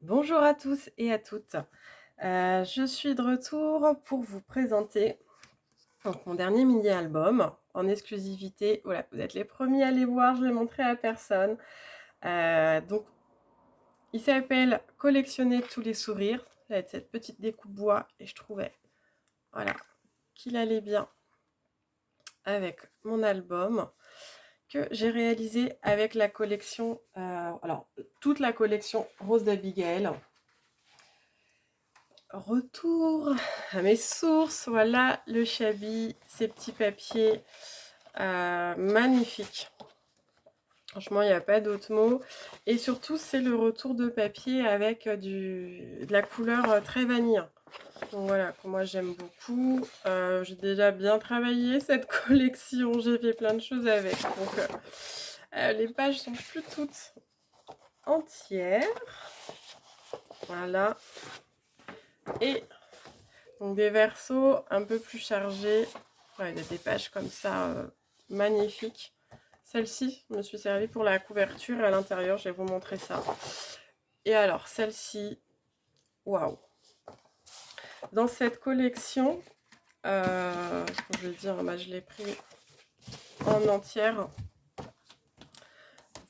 Bonjour à tous et à toutes. Je suis de retour pour vous présenter donc mon dernier mini-album en exclusivité. Voilà, vous êtes les premiers à les voir, je l'ai montré à personne. Donc il s'appelle «Collectionner tous les sourires». Ça va être cette petite découpe bois et je trouvais, voilà, qu'il allait bien avec mon album que j'ai réalisé avec la collection, alors toute la collection Rose d'Abigail. Retour à mes sources, voilà le Shabby, ces petits papiers magnifiques. Franchement, il n'y a pas d'autre mot. Et surtout, c'est le retour de papier avec de la couleur très vanille. Donc voilà, que moi j'aime beaucoup. J'ai déjà bien travaillé cette collection, j'ai fait plein de choses avec. Donc les pages sont plus toutes entières. Voilà. Et donc des versos un peu plus chargés. Ouais, il y a des pages comme ça magnifiques. Celle-ci, je me suis servie pour la couverture et à l'intérieur, je vais vous montrer ça. Et alors, celle-ci, waouh! Dans cette collection, je vais dire, je l'ai pris en entière.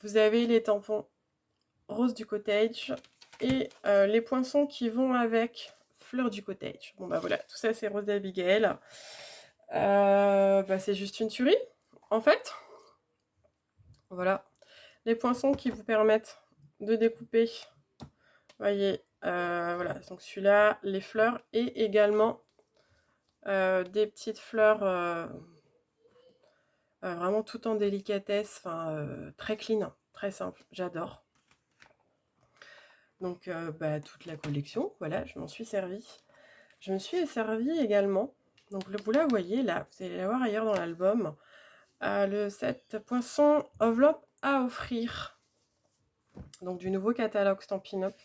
Vous avez les tampons rose du cottage et les poinçons qui vont avec fleurs du cottage. Bon bah voilà, tout ça c'est Rose d'Abigail. C'est juste une tuerie en fait. Voilà, les poinçons qui vous permettent de découper. Voyez, voilà, donc celui-là, les fleurs et également des petites fleurs vraiment tout en délicatesse, très clean, très simple, j'adore. Donc toute la collection, voilà, je m'en suis servie. Je me suis servie également, donc vous la voyez là, vous allez la voir ailleurs dans l'album, le set poinçon enveloppe à offrir. Donc du nouveau catalogue Stampin' Up.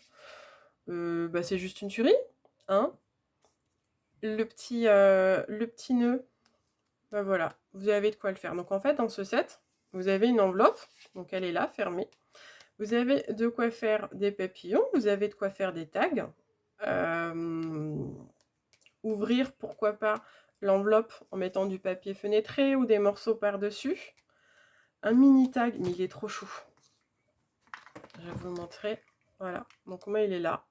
C'est juste une tuerie, hein. Le petit nœud, voilà, vous avez de quoi le faire. Donc en fait, dans ce set, vous avez une enveloppe, donc elle est là, fermée. Vous avez de quoi faire des papillons, vous avez de quoi faire des tags. Ouvrir, pourquoi pas, l'enveloppe en mettant du papier fenêtré ou des morceaux par-dessus. Un mini tag, mais il est trop chou. Je vais vous le montrer. Voilà, donc moi il est là.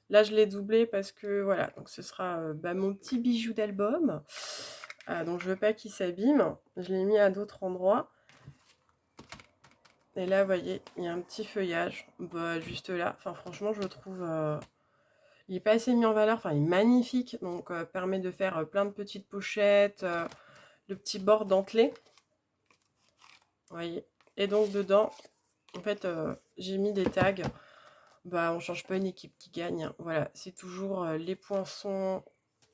Là je l'ai doublé parce que voilà, donc ce sera mon petit bijou d'album. Donc je veux pas qu'il s'abîme. Je l'ai mis à d'autres endroits. Et là, vous voyez, il y a un petit feuillage, juste là. Enfin, franchement, je le trouve, il n'est pas assez mis en valeur. Enfin, il est magnifique, donc permet de faire plein de petites pochettes, le petit bord dentelé. Vous voyez. Et donc dedans, en fait, j'ai mis des tags. On change pas une équipe qui gagne. Voilà, c'est toujours les poinçons,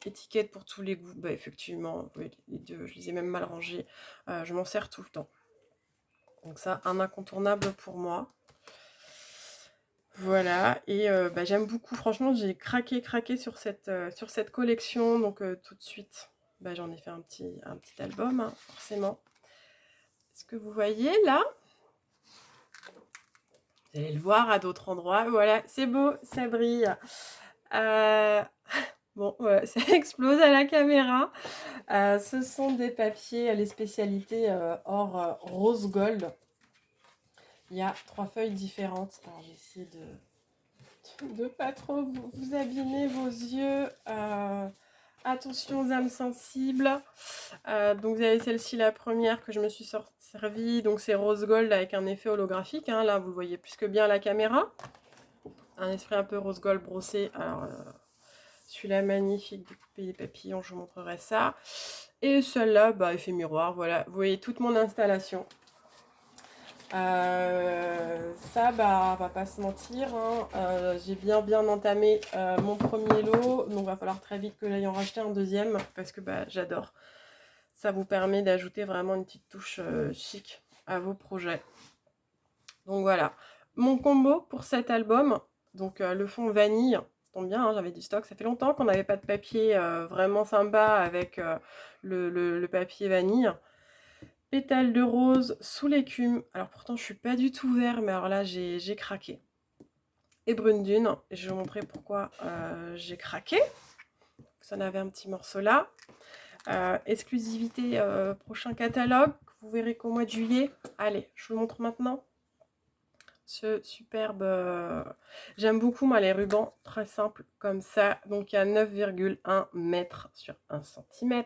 étiquettes pour tous les goûts. Effectivement, oui, les deux, je les ai même mal rangés. Je m'en sers tout le temps. Donc ça, un incontournable pour moi. Voilà, et j'aime beaucoup. Franchement, j'ai craqué sur cette collection. Donc tout de suite, j'en ai fait un petit album, hein, forcément. Ce que vous voyez là, vous allez le voir à d'autres endroits. Voilà, c'est beau, ça brille. Bon, ça explose à la caméra. Ce sont des papiers, les spécialités or rose gold. Il y a 3 feuilles différentes. Alors, j'essaie de pas trop vous abîmer vos yeux. Attention aux âmes sensibles. Donc vous avez celle-ci, la première que je me suis servie. Donc c'est rose gold avec un effet holographique. Hein. Là, vous le voyez plus que bien à la caméra. Un esprit un peu rose gold brossé. Alors celui-là magnifique, découpé des papillons, je vous montrerai ça. Et celle-là, effet miroir. Voilà, vous voyez toute mon installation. Ça, on va pas se mentir, hein. J'ai bien entamé mon premier lot, donc va falloir très vite que j'aille en racheter un deuxième parce que j'adore. Ça vous permet d'ajouter vraiment une petite touche chic à vos projets. Donc voilà, mon combo pour cet album, donc le fond vanille, ça tombe bien, hein, j'avais du stock, ça fait longtemps qu'on n'avait pas de papier vraiment sympa avec le papier vanille. Pétales de rose sous l'écume. Alors pourtant je suis pas du tout vert, mais alors là j'ai craqué. et Brune Dune. Et je vais vous montrer pourquoi j'ai craqué. Ça en avait un petit morceau là. Exclusivité prochain catalogue. Vous verrez qu'au mois de juillet. Allez, je vous le montre maintenant. Ce superbe... J'aime beaucoup moi les rubans très simples comme ça. Donc il y a 9,1 mètres sur 1 cm.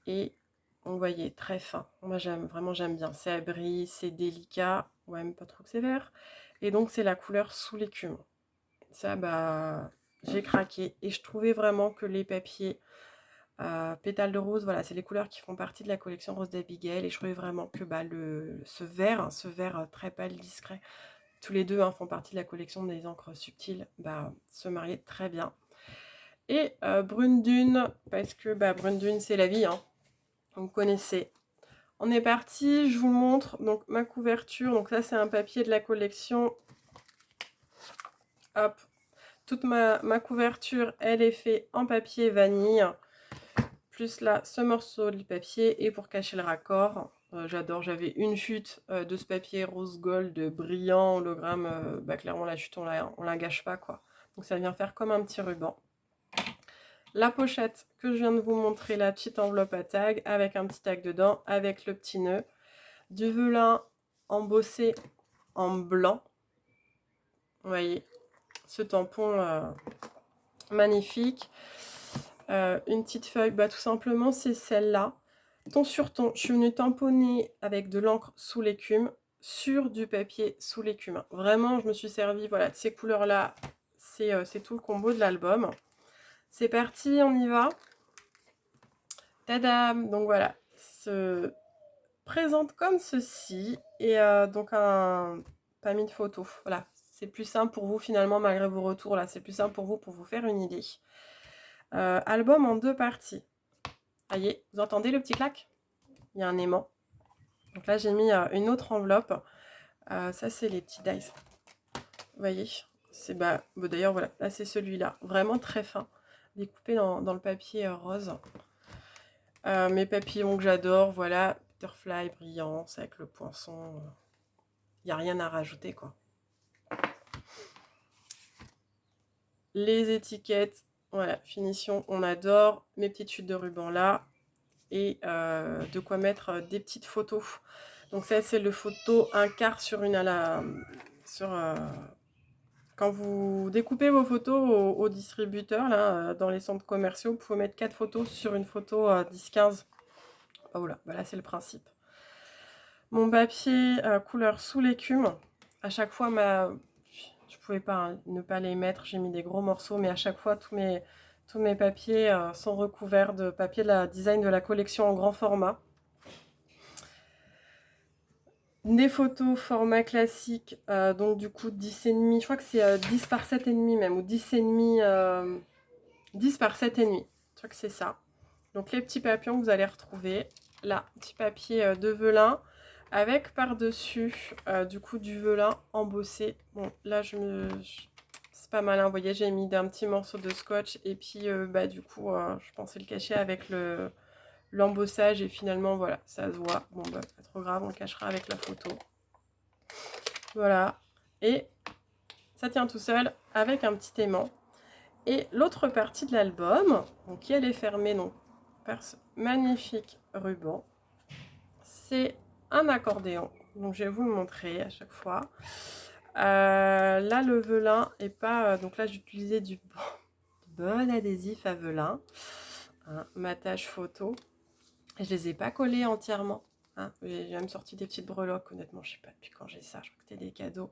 Et vous voyez, très fin. Moi j'aime, vraiment j'aime bien. C'est abri, c'est délicat. Ouais, même pas trop que sévère. Et donc c'est la couleur sous l'écume. Ça, bah, j'ai craqué. Et je trouvais vraiment que les papiers pétales de rose, voilà, c'est les couleurs qui font partie de la collection Rose d'Abigail. Et je trouvais vraiment que bah, ce vert très pâle, discret, tous les deux font partie de la collection des encres subtiles, bah, se mariaient très bien. Et Brune Dune, parce que bah, Brune Dune, c'est la vie, hein. Vous connaissez. On est parti, je vous montre donc ma couverture. Donc ça, c'est un papier de la collection. Hop, toute ma couverture, elle est faite en papier vanille. Plus là, ce morceau de papier. Et pour cacher le raccord, j'adore, j'avais une chute de ce papier rose gold brillant, hologramme. Bah, clairement, la chute, on la gâche pas, quoi. Donc ça vient faire comme un petit ruban. La pochette que je viens de vous montrer, la petite enveloppe à tag, avec un petit tag dedans, avec le petit nœud. Du velin embossé en blanc. Vous voyez, ce tampon magnifique. Une petite feuille, bah, tout simplement, c'est celle-là. Ton sur ton, je suis venue tamponner avec de l'encre sous l'écume sur du papier sous l'écume. Vraiment, je me suis servi voilà, de ces couleurs-là. C'est tout le combo de l'album. C'est parti, on y va. Tadam! Donc voilà, se présente comme ceci. Et donc pas mis de photo. Voilà, c'est plus simple pour vous finalement, malgré vos retours. Là, c'est plus simple pour vous faire une idée. Album en 2 parties. Voyez, vous entendez le petit clac? Il y a un aimant. Donc là, j'ai mis une autre enveloppe. Ça, c'est les petits dice. Vous voyez, c'est d'ailleurs, voilà, là, c'est celui-là. Vraiment très fin, découpé dans le papier rose. Mes papillons que j'adore, voilà, Butterfly, Brillance, avec le poinçon. Il n'y a rien à rajouter, quoi. Les étiquettes, voilà, finition, on adore. Mes petites chutes de ruban là. Et de quoi mettre des petites photos. Donc ça, c'est le photo un quart sur une à la... quand vous découpez vos photos au distributeur, là, dans les centres commerciaux, vous pouvez mettre 4 photos sur une photo 10-15. Oh là, voilà, c'est le principe. Mon papier couleur sous l'écume. À chaque fois, je pouvais pas ne pas les mettre. J'ai mis des gros morceaux, mais à chaque fois, tous mes papiers sont recouverts de papier de la design de la collection en grand format. Des photos format classique, donc du coup 10,5, je crois que c'est 10 par 7,5 même, ou 10,5, 10 par 7,5, je crois que c'est ça. Donc les petits papillons que vous allez retrouver, là, petit papier de velin, avec par-dessus du coup du velin embossé. Bon, là c'est pas malin, vous voyez, j'ai mis un petit morceau de scotch, et puis bah du coup, je pensais le cacher avec l'embossage, et finalement voilà, ça se voit. Bon bah pas trop grave, on le cachera avec la photo. Voilà, et ça tient tout seul avec un petit aimant. Et l'autre partie de l'album, donc qui elle est fermée donc par ce magnifique ruban, c'est un accordéon. Donc je vais vous le montrer à chaque fois. Là le velin est pas, donc là j'utilisais du bon adhésif à velin, hein, matage photo. Je les ai pas collés entièrement, hein. J'ai même sorti des petites breloques, honnêtement je sais pas depuis quand j'ai ça, je crois que c'était des cadeaux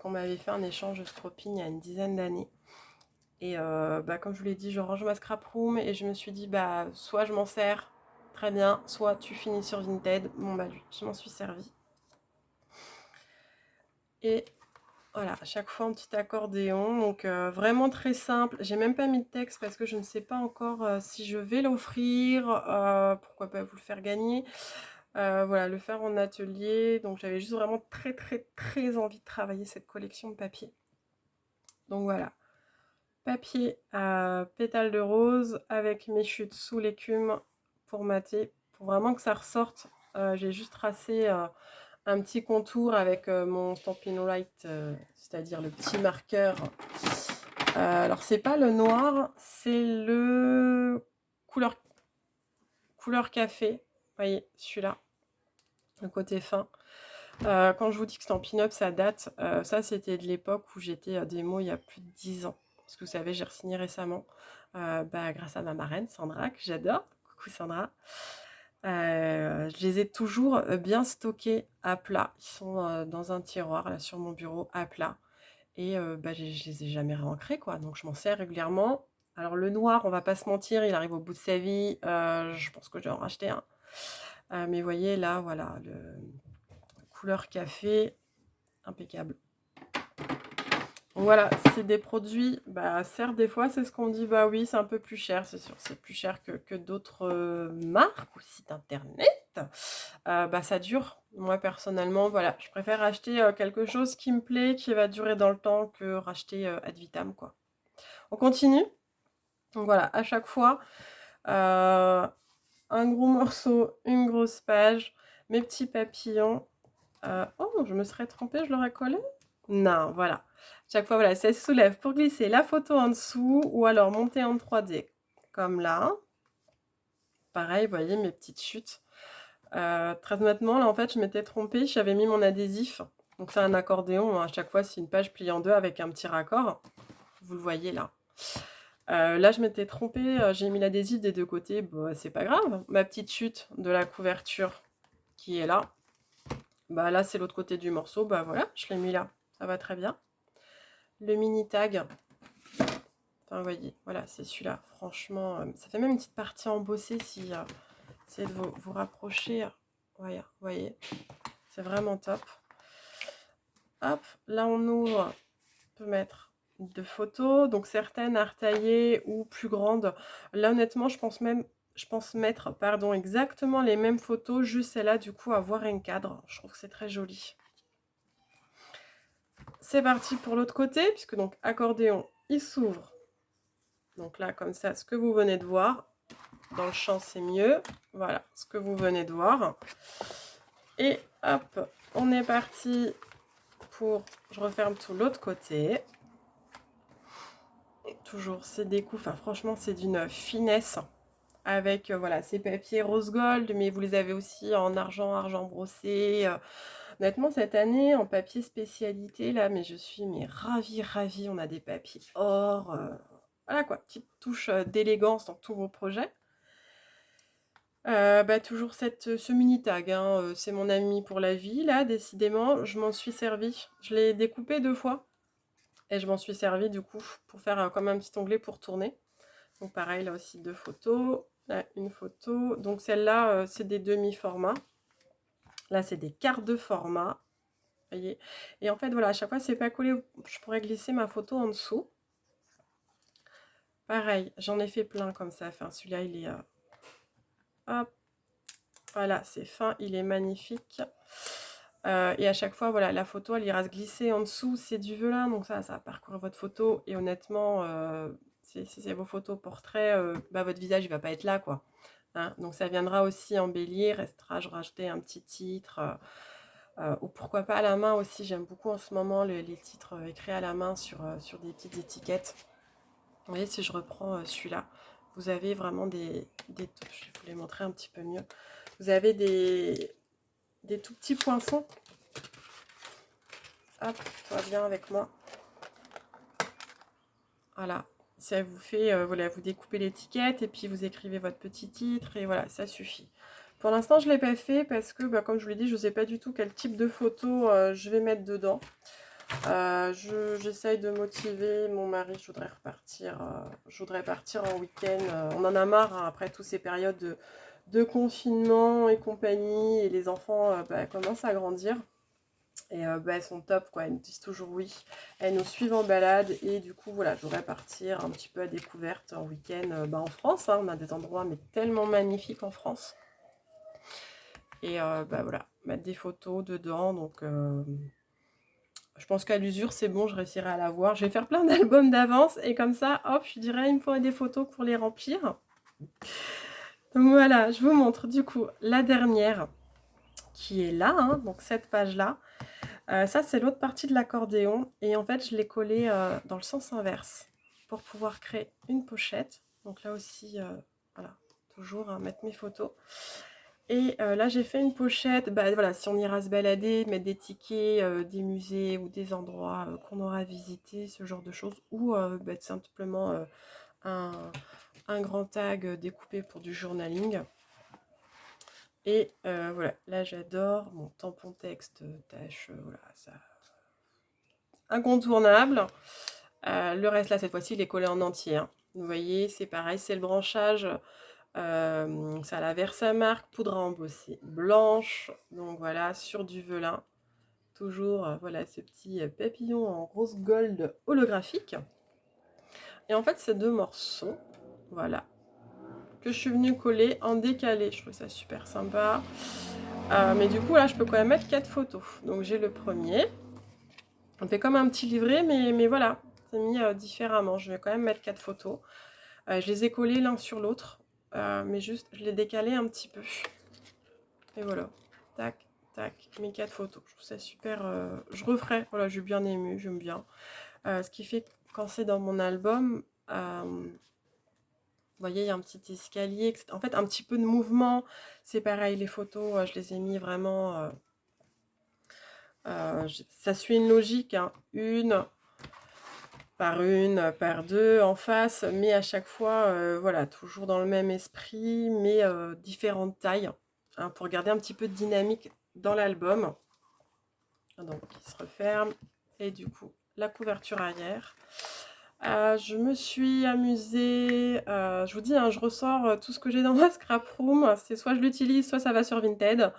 qu'on m'avait fait un échange Stroping il y a une dizaine d'années. Et comme je vous l'ai dit, je range ma scrap room et je me suis dit soit je m'en sers très bien, soit tu finis sur Vinted. Bon je m'en suis servi. Et voilà, à chaque fois un petit accordéon, donc vraiment très simple. J'ai même pas mis de texte parce que je ne sais pas encore si je vais l'offrir, pourquoi pas vous le faire gagner. Voilà, le faire en atelier. Donc j'avais juste vraiment très très très envie de travailler cette collection de papier. Donc voilà, papier à pétales de rose avec mes chutes sous l'écume pour mater, pour vraiment que ça ressorte. J'ai juste tracé un petit contour avec mon Stampin' Right, c'est-à-dire le petit marqueur. Alors, c'est pas le noir, c'est le couleur café. Vous voyez, celui-là, le côté fin. Quand je vous dis que Stampin' Up, ça date, ça, c'était de l'époque où j'étais à démo il y a plus de 10 ans. Parce que vous savez, j'ai re-signé récemment, grâce à ma marraine, Sandra, que j'adore. Coucou Sandra. Je les ai toujours bien stockés à plat. Ils sont dans un tiroir là sur mon bureau à plat. Et je les ai jamais réancrés, quoi. Donc je m'en sers régulièrement. Alors le noir, on va pas se mentir, il arrive au bout de sa vie. Je pense que je vais en racheter un. Mais vous voyez là, voilà, le couleur café, impeccable. Voilà, c'est des produits, certes, des fois, c'est ce qu'on dit, bah oui, c'est un peu plus cher, c'est sûr, c'est plus cher que d'autres marques ou sites internet. Ça dure. Moi, personnellement, voilà, je préfère acheter quelque chose qui me plaît, qui va durer dans le temps, que racheter ad vitam, quoi. On continue. Donc voilà, à chaque fois, un gros morceau, une grosse page, mes petits papillons. Oh, je me serais trompée, je l'aurais collé? Non, voilà. Chaque fois, voilà, ça se soulève pour glisser la photo en dessous ou alors monter en 3D, comme là. Pareil, vous voyez mes petites chutes. Très honnêtement, là, en fait, je m'étais trompée, j'avais mis mon adhésif. Donc, c'est un accordéon, hein. À chaque fois, c'est une page pliée en deux avec un petit raccord. Vous le voyez là. Là, je m'étais trompée, j'ai mis l'adhésif des deux côtés. Bah, c'est pas grave. Ma petite chute de la couverture qui est là. Là, c'est l'autre côté du morceau. Voilà, je l'ai mis là. Ça va très bien. Le mini tag. Enfin, vous voyez, voilà, c'est celui-là. Franchement, ça fait même une petite partie embossée si essayez de vous rapprocher. Voilà, vous voyez, c'est vraiment top. Hop, là on ouvre. On peut mettre deux photos, donc certaines à retailler ou plus grandes. Là, honnêtement, je pense mettre, exactement les mêmes photos, juste celle-là, du coup, avoir un cadre. Je trouve que c'est très joli. C'est parti pour l'autre côté, puisque donc accordéon, il s'ouvre. Donc là, comme ça, ce que vous venez de voir. Dans le champ, c'est mieux. Voilà, ce que vous venez de voir. Et hop, on est parti pour... Je referme tout l'autre côté. Toujours, c'est des coups, enfin franchement, c'est d'une finesse. Avec, voilà, ces papiers rose gold, mais vous les avez aussi en argent brossé. Honnêtement, cette année, en papier spécialité, là, mais je suis ravie. On a des papiers or. Voilà quoi, petite touche d'élégance dans tous vos projets. Toujours ce mini tag, hein, c'est mon ami pour la vie, là, décidément, je m'en suis servi. Je l'ai découpé 2 fois et je m'en suis servi du coup pour faire comme un petit onglet pour tourner. Donc pareil, là aussi 2 photos, là une photo. Donc celle-là, c'est des demi-formats. Là, c'est des quarts de format. Vous voyez. Et en fait, voilà, à chaque fois, c'est pas collé. Je pourrais glisser ma photo en dessous. Pareil, j'en ai fait plein comme ça. Enfin, celui-là, il est... hop. Voilà, c'est fin, il est magnifique. Et à chaque fois, voilà, la photo, elle ira se glisser en dessous. C'est du velin, donc ça va parcourir votre photo. Et honnêtement, si c'est vos photos portraits, votre visage, il va pas être là, quoi. Hein, donc ça viendra aussi embellir. Restera, je rajouter un petit titre. Ou pourquoi pas à la main aussi. J'aime beaucoup en ce moment les titres écrits à la main sur des petites étiquettes. Vous voyez, si je reprends celui-là, vous avez vraiment des... Je vais vous les montrer un petit peu mieux. Vous avez des tout petits poinçons. Hop, toi bien avec moi. Voilà, ça vous fait, voilà, vous découpez l'étiquette et puis vous écrivez votre petit titre et voilà, ça suffit. Pour l'instant, je ne l'ai pas fait parce que, comme je vous l'ai dit, je ne sais pas du tout quel type de photo je vais mettre dedans. J'essaye de motiver mon mari, je voudrais partir en week-end. On en a marre, hein, après toutes ces périodes de confinement et compagnie, et les enfants commencent à grandir. Et elles sont top, quoi. Elles nous disent toujours oui. Elles nous suivent en balade. Et du coup, voilà, je voudrais partir un petit peu à découverte en week-end en France. Hein. On a des endroits mais tellement magnifiques en France. Et voilà, mettre des photos dedans. Donc, je pense qu'à l'usure, c'est bon, je réussirai à la voir. Je vais faire plein d'albums d'avance. Et comme ça, hop, je dirais, il me faudrait des photos pour les remplir. Donc voilà, je vous montre du coup la dernière, qui est là, hein, donc cette page-là. Ça, c'est l'autre partie de l'accordéon. Et en fait, je l'ai collé dans le sens inverse pour pouvoir créer une pochette. Donc là aussi, voilà, toujours hein, mettre mes photos. Et là, j'ai fait une pochette, bah, voilà, si on ira se balader, mettre des tickets des musées ou des endroits qu'on aura visités, ce genre de choses. Ou bah, simplement un, un grand tag découpé pour du journaling. Et voilà, là j'adore mon tampon texte, tâche, voilà, ça incontournable. Le reste là, cette fois-ci, il est collé en entier. Hein. Vous voyez, c'est pareil, c'est le branchage. Ça a la Versamark, poudre à embosser blanche. Donc voilà, sur du velin. Toujours, voilà, ce petit papillon en rose gold holographique. Et en fait, ces deux morceaux, voilà, que je suis venue coller en décalé. Je trouve ça super sympa. Mais du coup, là, je peux quand même mettre 4 photos. Donc j'ai le premier. On fait comme un petit livret, mais voilà, c'est mis différemment. Je vais quand même mettre 4 photos. Je les ai collés l'un sur l'autre, mais juste, je les décalais un petit peu. Et voilà, tac, tac, mes 4 photos. Je trouve ça super. Je referai, voilà, j'ai bien aimé, j'aime bien. Ce qui fait que quand c'est dans mon album, vous voyez, il y a un petit escalier, etc. En fait, un petit peu de mouvement. C'est pareil, les photos, je les ai mis vraiment. Ça suit une logique, hein. Une par deux en face, mais à chaque fois, voilà, toujours dans le même esprit, mais différentes tailles, hein, pour garder un petit peu de dynamique dans l'album. Donc, il se referme, et du coup, la couverture arrière. Je me suis amusée, je vous dis, hein, je ressors tout ce que j'ai dans ma scrap room, c'est soit je l'utilise, soit ça va sur Vinted.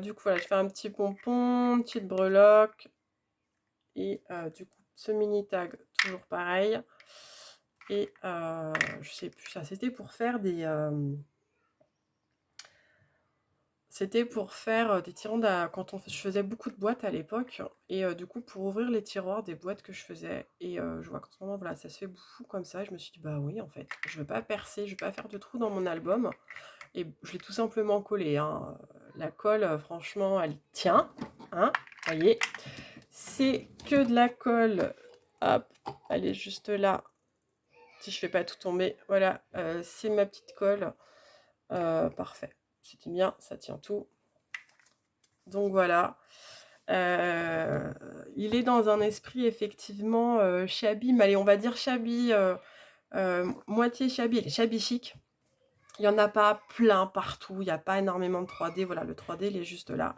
Du coup, voilà, je fais un petit pompon, une petite breloque, et du coup, ce mini tag, toujours pareil. Et je sais plus, ça c'était pour faire des... c'était pour faire des tiroirs quand je faisais beaucoup de boîtes à l'époque. Et du coup, pour ouvrir les tiroirs des boîtes que je faisais. Et je vois qu'en ce moment, voilà, ça se fait beaucoup comme ça. Je me suis dit, bah oui, en fait, je ne veux pas percer, je ne veux pas faire de trous dans mon album. Et je l'ai tout simplement collé. Hein. La colle, franchement, elle tient. Hein, voyez, c'est que de la colle. Hop, elle est juste là. Si je fais pas tout tomber, voilà, c'est ma petite colle. Parfait, c'était bien, ça tient tout. Donc voilà. Il est dans un esprit effectivement shabby, mais allez, on va dire shabby, moitié shabby, il est shabby chic. Il n'y en a pas plein partout, il n'y a pas énormément de 3D, voilà, le 3D il est juste là.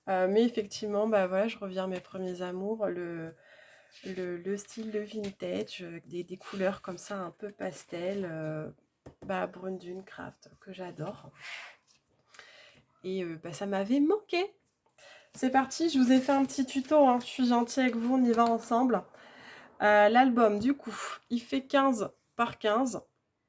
Mais effectivement, bah voilà, je reviens à mes premiers amours, le style de vintage, des couleurs comme ça un peu pastel, bah, Brune Dune Craft, que j'adore. Et bah, ça m'avait manqué. C'est parti, je vous ai fait un petit tuto, hein. Je suis gentille avec vous, on y va ensemble. L'album, du coup, il fait 15 par 15,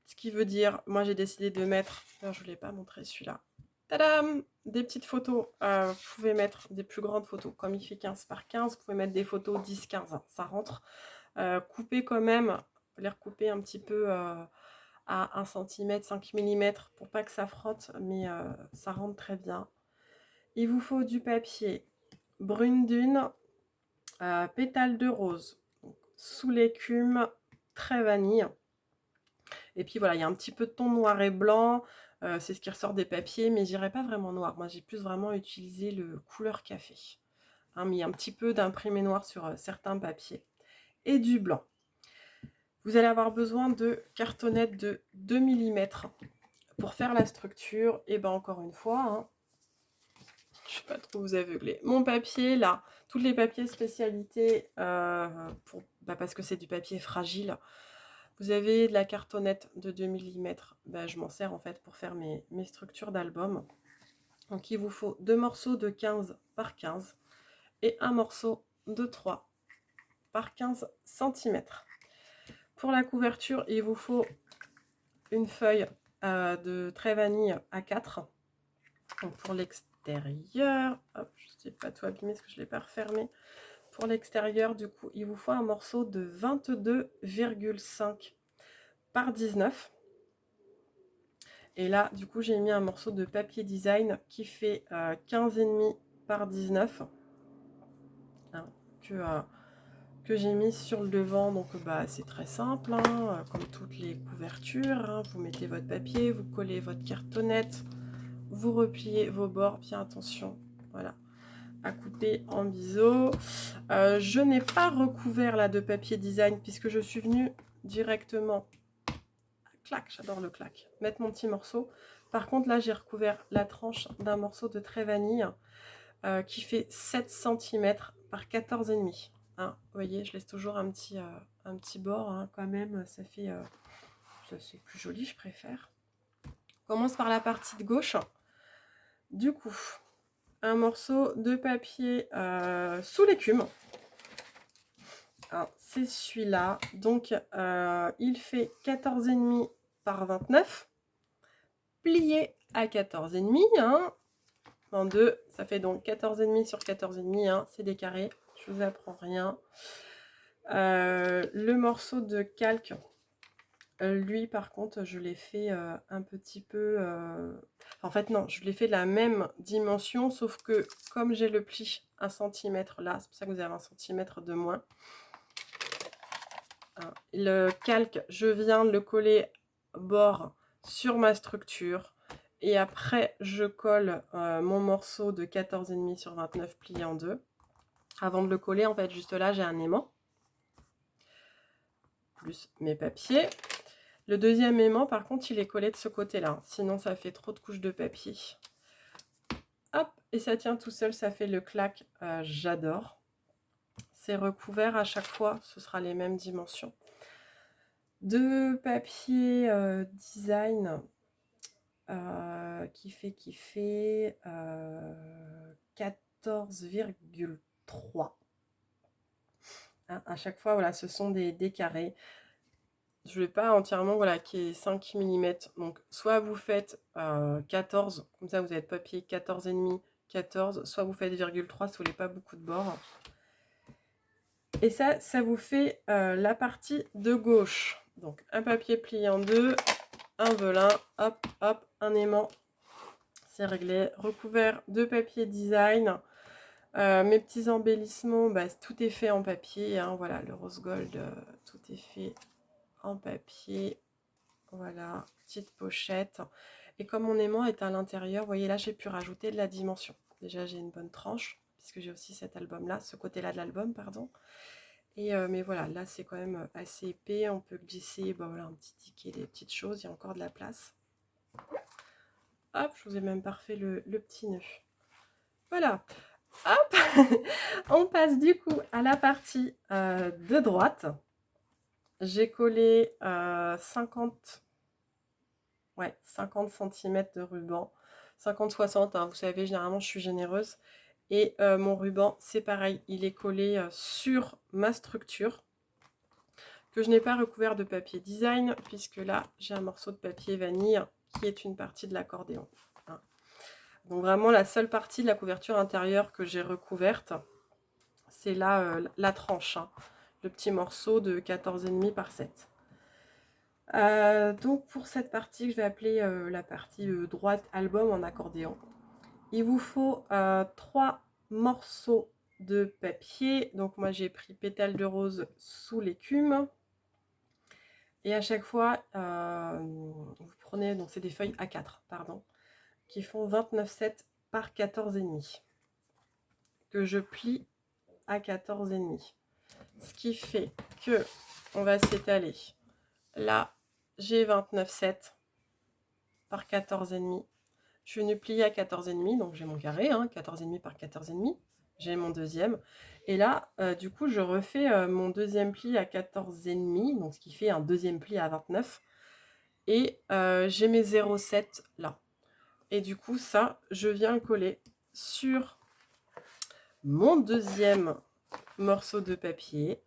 ce qui veut dire, moi j'ai décidé de mettre, alors je ne vous l'ai pas montré celui-là, tadam, des petites photos. Vous pouvez mettre des plus grandes photos, comme il fait 15 par 15, vous pouvez mettre des photos 10-15, hein, ça rentre. Couper quand même, les recouper un petit peu à 1 cm, 5 mm pour pas que ça frotte, mais ça rentre très bien. Il vous faut du papier Brune Dune, pétales de rose, sous l'écume, très vanille. Et puis voilà, il y a un petit peu de ton noir et blanc, c'est ce qui ressort des papiers, mais j'irai pas vraiment noir. Moi, j'ai plus vraiment utilisé le couleur café. Hein, mais il y a un petit peu d'imprimé noir sur certains papiers. Et du blanc. Vous allez avoir besoin de cartonnettes de 2 mm pour faire la structure. Et ben encore une fois, hein, je ne vais pas trop vous aveugler. Mon papier, là, tous les papiers spécialité, parce que c'est du papier fragile. Vous avez de la cartonnette de 2 mm. Ben, je m'en sers en fait pour faire mes structures d'album. Donc il vous faut 2 morceaux de 15 par 15 et un morceau de 3 par 15 cm. Pour la couverture, il vous faut une feuille de trait vanille A4. Donc pour l'extérieur, hop, je ne sais pas tout abîmer parce que je ne l'ai pas refermé. Pour l'extérieur, du coup, il vous faut un morceau de 22,5 par 19. Et là, du coup, j'ai mis un morceau de papier design qui fait 15,5 par 19, hein, que j'ai mis sur le devant. Donc bah, c'est très simple, hein, comme toutes les couvertures, hein. Vous mettez votre papier, vous collez votre cartonnette, vous repliez vos bords, bien attention, voilà, à couper en biseau. Je n'ai pas recouvert là de papier design puisque je suis venue directement, clac, j'adore le clac, mettre mon petit morceau. Par contre là j'ai recouvert la tranche d'un morceau de trait vanille qui fait 7 cm par 14,5. Hein, vous voyez, je laisse toujours un petit bord, hein, quand même, ça fait c'est plus joli, je préfère. On commence par la partie de gauche. Du coup, un morceau de papier sous l'écume. C'est celui-là. Donc, il fait 14,5 par 29. Plié à 14,5. Hein, en deux. Ça fait donc 14,5 sur 14,5. Hein, c'est des carrés. Je vous apprends rien. Le morceau de calque, lui, par contre, je l'ai fait un petit peu... En fait, non, je l'ai fait de la même dimension, sauf que comme j'ai le pli 1 cm là, c'est pour ça que vous avez 1 cm de moins. Le calque, je viens de le coller bord sur ma structure. Et après, je colle mon morceau de 14,5 sur 29 plié en deux. Avant de le coller, en fait, juste là, j'ai un aimant. Plus mes papiers. Le deuxième aimant, par contre, il est collé de ce côté-là. Sinon, ça fait trop de couches de papier. Hop, et ça tient tout seul, ça fait le clac. J'adore. C'est recouvert à chaque fois, ce sera les mêmes dimensions. De papier design qui fait 14,3. Hein, à chaque fois, voilà, ce sont des carrés. Je ne vais pas entièrement, voilà, qui est 5 mm. Donc, soit vous faites 14, comme ça vous avez papier 14,5, 14, soit vous faites 0,3 si vous voulez pas beaucoup de bords. Et ça vous fait la partie de gauche. Donc, un papier plié en deux, un velin, hop, hop, un aimant. C'est réglé. Recouvert de papier design. Mes petits embellissements, bah, tout est fait en papier. Hein, voilà, le rose gold, tout est fait en papier. Voilà, petite pochette. Et comme mon aimant est à l'intérieur, vous voyez là, j'ai pu rajouter de la dimension. Déjà, j'ai une bonne tranche, puisque j'ai aussi cet album-là, ce côté-là de l'album, pardon. Et mais voilà, là, c'est quand même assez épais. On peut glisser voilà, un petit ticket, des petites choses. Il y a encore de la place. Hop, je vous ai même pas refait le petit nœud. Voilà. Hop. On passe du coup à la partie de droite. J'ai collé 50 cm de ruban. 50-60, hein, vous savez, généralement, je suis généreuse. Et mon ruban, c'est pareil, il est collé sur ma structure, que je n'ai pas recouvert de papier design, puisque là, j'ai un morceau de papier vanille qui est une partie de l'accordéon. Hein. Donc vraiment, la seule partie de la couverture intérieure que j'ai recouverte, c'est là la tranche, hein, le petit morceau de 14,5 par 7. Donc pour cette partie que je vais appeler la partie droite album en accordéon, il vous faut 3 morceaux de papier. Donc moi j'ai pris pétale de rose sous l'écume. Et à chaque fois, vous prenez, donc c'est des feuilles A4, pardon, qui font 29,7 par 14,5, que je plie à 14,5. Ce qui fait que on va s'étaler. Là, j'ai 29,7 par 14,5. Je suis venue plier à 14,5, donc j'ai mon carré, hein, 14,5 par 14,5. J'ai mon deuxième. Et là, du coup, je refais mon deuxième pli à 14,5, donc ce qui fait un deuxième pli à 29. Et j'ai mes 0,7 là. Et du coup, ça, je viens le coller sur mon deuxième morceau de papier.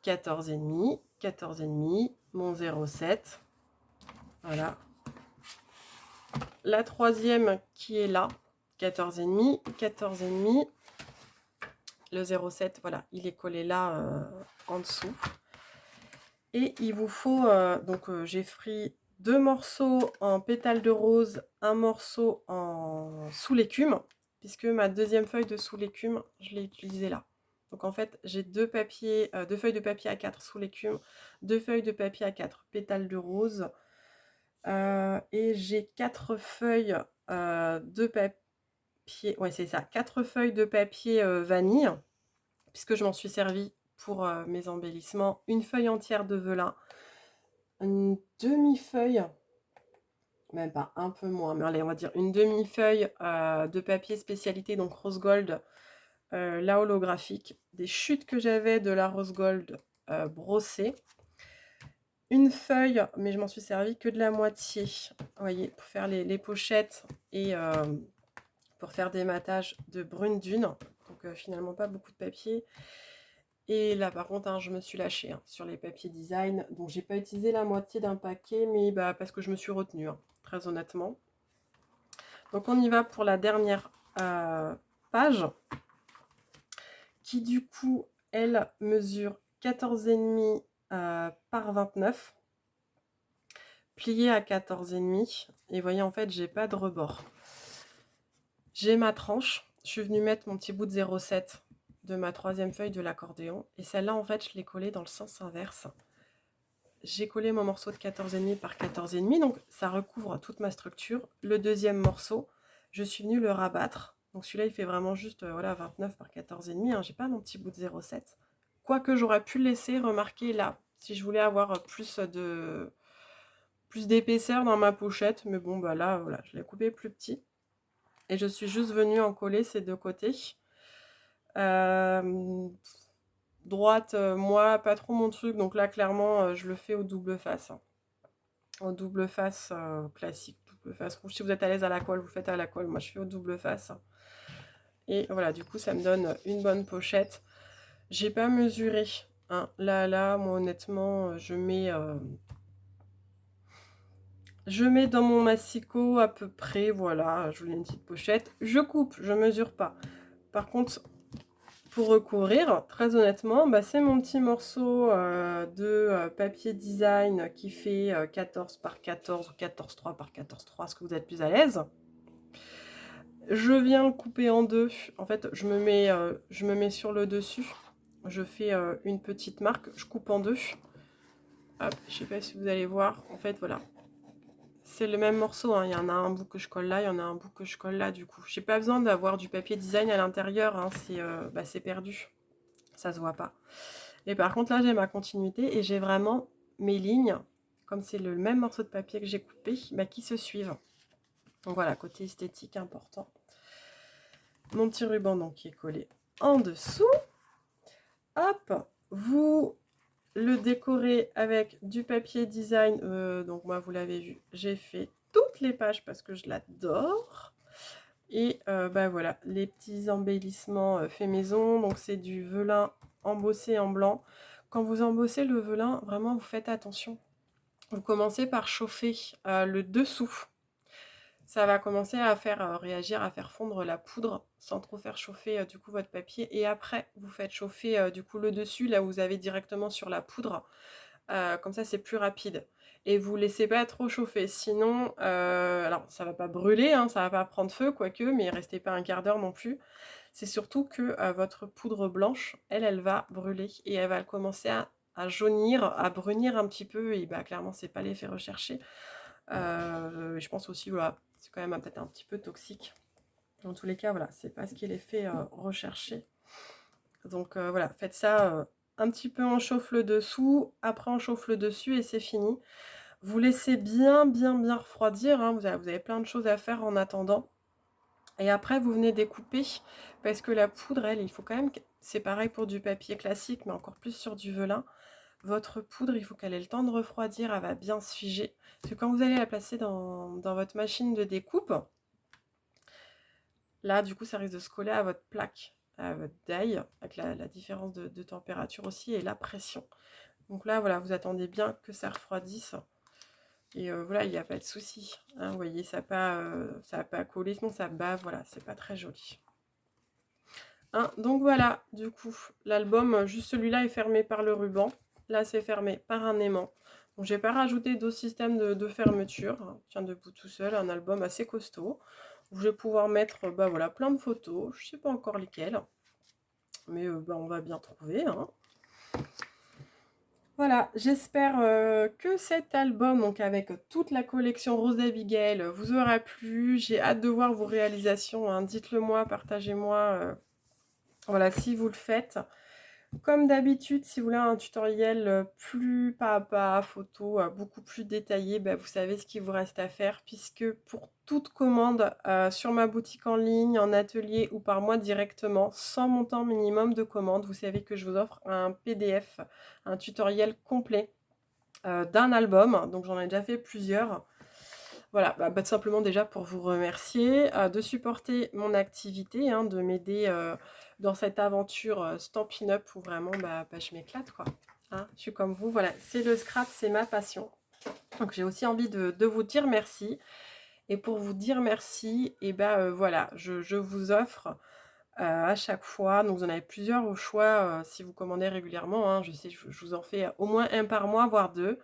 14,5, 14,5, mon 0,7. Voilà. La troisième qui est là, 14,5, 14,5. Le 0,7, voilà, il est collé là en dessous. Et il vous faut, donc j'ai pris 2 morceaux en pétales de rose, un morceau en sous l'écume, puisque ma deuxième feuille de sous l'écume, je l'ai utilisée là. Donc en fait, j'ai 2 feuilles de papier A4 sous l'écume, 2 feuilles de papier A4 pétales de rose, et j'ai 4 feuilles de papier, ouais c'est ça, 4 feuilles de papier vanille, puisque je m'en suis servi pour mes embellissements, une feuille entière de velin, une demi-feuille, même pas, un peu moins, mais allez, on va dire une demi-feuille de papier spécialité, donc rose gold, la holographique, des chutes que j'avais de la rose gold brossée, une feuille, mais je m'en suis servi que de la moitié, vous voyez, pour faire les pochettes et pour faire des matages de brune dune, donc finalement pas beaucoup de papier. Et là par contre, hein, je me suis lâchée sur les papiers design, donc j'ai pas utilisé la moitié d'un paquet, mais parce que je me suis retenue, très honnêtement. Donc on y va pour la dernière page, qui du coup, elle mesure 14,5 par 29, pliée à 14,5. Et vous voyez, en fait, j'ai pas de rebord. J'ai ma tranche, je suis venue mettre mon petit bout de 0,7 de ma troisième feuille de l'accordéon. Et celle-là, en fait, je l'ai collée dans le sens inverse. J'ai collé mon morceau de 14,5 par 14,5, donc ça recouvre toute ma structure. Le deuxième morceau, je suis venue le rabattre. Donc celui-là, il fait vraiment juste voilà, 29 par 14,5. J'ai pas mon petit bout de 0,7. Quoique j'aurais pu le laisser remarquer là, si je voulais avoir plus d'épaisseur dans ma pochette. Mais bon, bah là, voilà, je l'ai coupé plus petit. Et je suis juste venue en coller ces deux côtés. Droite, moi, pas trop mon truc. Donc là, clairement, je le fais au double face. Au double face classique, double face rouge. Si vous êtes à l'aise à la colle, vous faites à la colle. Moi, je fais au double face. Et voilà, du coup, ça me donne une bonne pochette. J'ai pas mesuré. Là, moi, honnêtement, je mets dans mon massicot à peu près, voilà, je voulais une petite pochette. Je coupe, je mesure pas. Par contre, pour recouvrir, très honnêtement, c'est mon petit morceau de papier design qui fait 14 par 14 ou 14,3 par 14,3, ce que vous êtes plus à l'aise. Je viens le couper en deux. En fait, je me mets sur le dessus. Je fais une petite marque, je coupe en deux. Hop, je sais pas si vous allez voir. En fait, voilà. C'est le même morceau, il y en a un bout que je colle là, il y en a un bout que je colle là, du coup. J'ai pas besoin d'avoir du papier design à l'intérieur, c'est perdu. Ça se voit pas. Et par contre, là, j'ai ma continuité et j'ai vraiment mes lignes, comme c'est le même morceau de papier que j'ai coupé, qui se suivent. Donc voilà, côté esthétique important. Mon petit ruban donc qui est collé en dessous. Hop, vous le décorez avec du papier design. Donc moi, vous l'avez vu, j'ai fait toutes les pages parce que je l'adore. Et voilà, les petits embellissements faits maison. Donc c'est du velin embossé en blanc. Quand vous embossez le velin, vraiment, vous faites attention. Vous commencez par chauffer le dessous. Ça va commencer à faire réagir, à faire fondre la poudre sans trop faire chauffer du coup votre papier. Et après, vous faites chauffer du coup le dessus, là où vous avez directement sur la poudre. Comme ça, c'est plus rapide. Et vous laissez pas trop chauffer, sinon, alors ça va pas brûler, ça va pas prendre feu, quoique, mais restez pas un quart d'heure non plus. C'est surtout que votre poudre blanche, elle va brûler et elle va commencer à jaunir, à brunir un petit peu, et clairement, c'est pas l'effet recherché. Je pense aussi, voilà, c'est quand même peut-être un petit peu toxique. Dans tous les cas, voilà, c'est pas ce qui est l'effet recherché. Donc voilà, faites ça un petit peu, on chauffe le dessous, après on chauffe le dessus et c'est fini. Vous laissez bien refroidir, vous avez plein de choses à faire en attendant. Et après, vous venez découper, parce que la poudre, elle, il faut quand même, c'est pareil pour du papier classique, mais encore plus sur du velin. Votre poudre, il faut qu'elle ait le temps de refroidir, elle va bien se figer. Parce que quand vous allez la placer dans votre machine de découpe, là, du coup, ça risque de se coller à votre plaque, à votre die, avec la différence de température aussi, et la pression. Donc là, voilà, vous attendez bien que ça refroidisse. Et voilà, il n'y a pas de souci. Vous voyez, ça n'a pas collé, sinon ça bave, voilà, c'est pas très joli. Donc voilà, du coup, l'album, juste celui-là est fermé par le ruban. Là, c'est fermé par un aimant. Donc j'ai pas rajouté d'autres systèmes de fermeture. Hein. Tient debout tout seul, un album assez costaud. Où je vais pouvoir mettre bah, voilà, plein de photos. Je sais pas encore lesquelles. Mais bah, on va bien trouver. Hein. Voilà, j'espère que cet album, donc avec toute la collection Rose d'Abigail, vous aura plu. J'ai hâte de voir vos réalisations. Hein. Dites-le moi, partagez-moi. Voilà, si vous le faites. Comme d'habitude, si vous voulez un tutoriel plus pas à pas, photo, beaucoup plus détaillé, bah, vous savez ce qu'il vous reste à faire, puisque pour toute commande sur ma boutique en ligne, en atelier ou par moi directement, sans montant minimum de commande, vous savez que je vous offre un PDF, un tutoriel complet d'un album. Donc j'en ai déjà fait plusieurs. Voilà, bah, tout simplement déjà pour vous remercier, de supporter mon activité, hein, de m'aider dans cette aventure Stampin' Up où vraiment bah, je m'éclate quoi. Hein, je suis comme vous, voilà, c'est le scrap, c'est ma passion. Donc j'ai aussi envie de vous dire merci. Et pour vous dire merci, et ben voilà, je vous offre à chaque fois, donc vous en avez plusieurs au choix si vous commandez régulièrement. Hein, je sais, je vous en fais au moins un par mois, voire deux.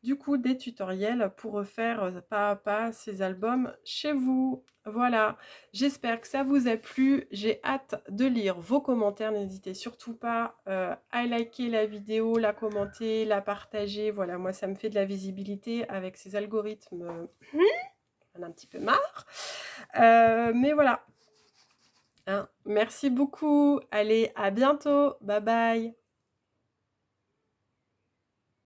Du coup, des tutoriels pour refaire pas à pas ces albums chez vous. Voilà, j'espère que ça vous a plu. J'ai hâte de lire vos commentaires. N'hésitez surtout pas à liker la vidéo, la commenter, la partager. Voilà, moi, ça me fait de la visibilité avec ces algorithmes. J'en ai un petit peu marre. Mais voilà. Hein, merci beaucoup. Allez, à bientôt. Bye bye.